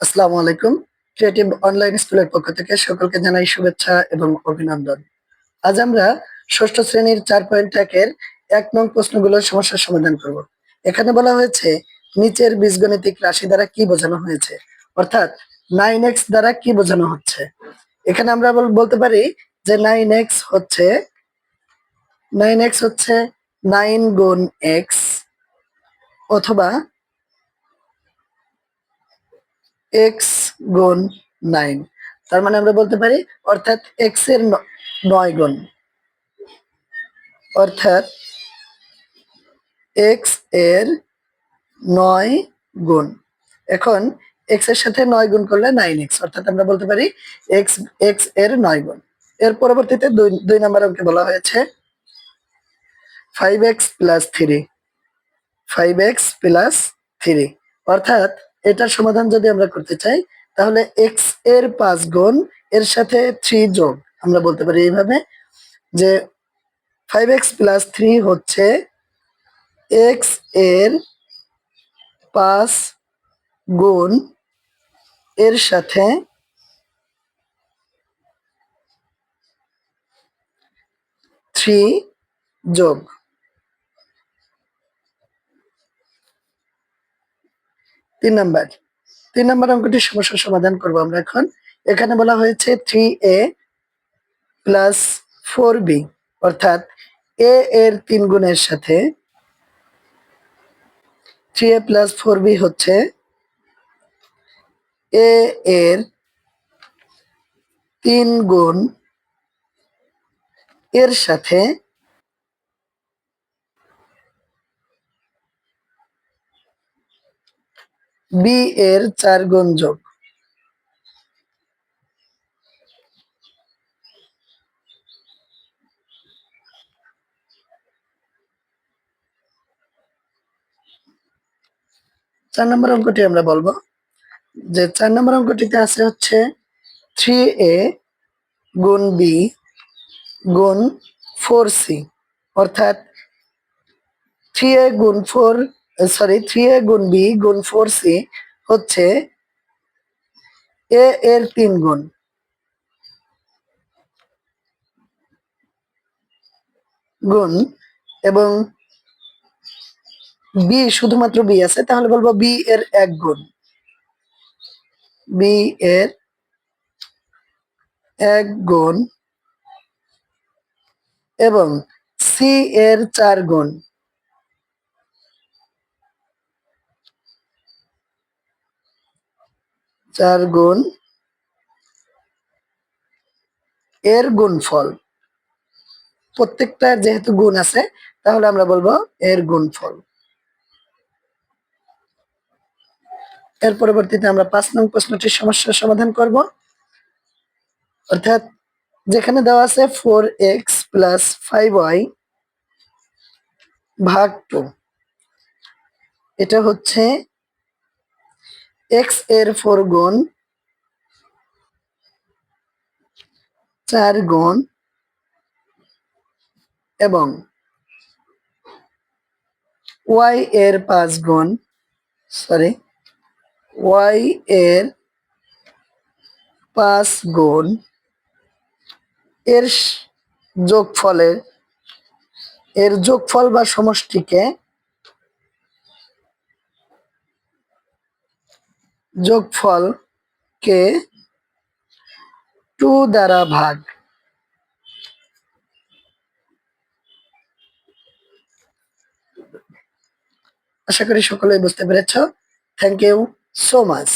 আসসালামু আলাইকুম। Creative online স্কুলের পক্ষ থেকে সকলকে জানাই শুভেচ্ছা এবং অভিনন্দন। আজ আমরা ষষ্ঠ শ্রেণীর 4.1 এর 1 নং প্রশ্নগুলোর সমস্যার সমাধান করব। এখানে বলা হয়েছে নিচের বীজগণিতিক রাশি দ্বারা কি বোঝানো হয়েছে, অর্থাৎ 9x দ্বারা কি বোঝানো হচ্ছে। এখানে আমরা বলতে পারি যে 9x হচ্ছে 9 গুণ x, অথবা x গুণ 9। তার মানে আমরা বলতে পারি অর্থাৎ x এর 9 গুণ, অর্থাৎ x এর 9 গুণ। এখন x এর সাথে 9 গুণ করলে 9x, অর্থাৎ আমরা বলতে পারি x এর 9 গুণ। এর পরবর্তীতে 2 নম্বর অঙ্কে বলা হয়েছে 5x প্লাস 3, 5x প্লাস 3, অর্থাৎ এটার সমাধান যদি আমরা করতে চাই তাহলে x এর 5 গুণ এর সাথে 3 যোগ। আমরা বলতে পারি এইভাবে যে 5x প্লাস 3 হচ্ছে x এর 5 গুণ এর সাথে 3 যোগ। 3 নম্বর অঙ্কটির সমস্যার সমাধান করব আমরা এখন। এখানে বলা হয়েছে 3a প্লাস 4b, অর্থাৎ a এর 3 গুণের সাথে 3a প্লাস 4b হচ্ছে a এর 3 গুণ এর সাথে b এর 4 গুণ যোগ। চার নম্বর অঙ্কটি আমরা বলবো যে 4 নম্বর অঙ্কটিতে আছে হচ্ছে 3a গুণ b গুণ 4c, অর্থাৎ 3a গুণ 3a গুণ b গুণ 4c হচ্ছে a এর 3 গুণ গুণ, এবং b শুধুমাত্র b আছে, তাহলে বলবো b এর 1 গুণ, b এর 1 গুণ, এবং c এর 4 গুণ। এর গুণফল। প্রত্যেকটার যেহেতু গুণ আছে তাহলে আমরা বলবো এর গুণফল। এর পরবর্তীতে আমরা 5 নং প্রশ্নটির সমস্যার সমাধান করব, অর্থাৎ যেখানে দেওয়া আছে 4x প্লাস 5y ভাগ 2, এটা হচ্ছে x এর 4 গুণ, 4 গুণ, এবং y এর 5 গুণ, y এর 5 গুণ এর যোগফল বা সমষ্টিকে যোগফলকে 2 দ্বারা ভাগ। আশা করি সকলেই বুঝতে পেরেছ। Thank you so much.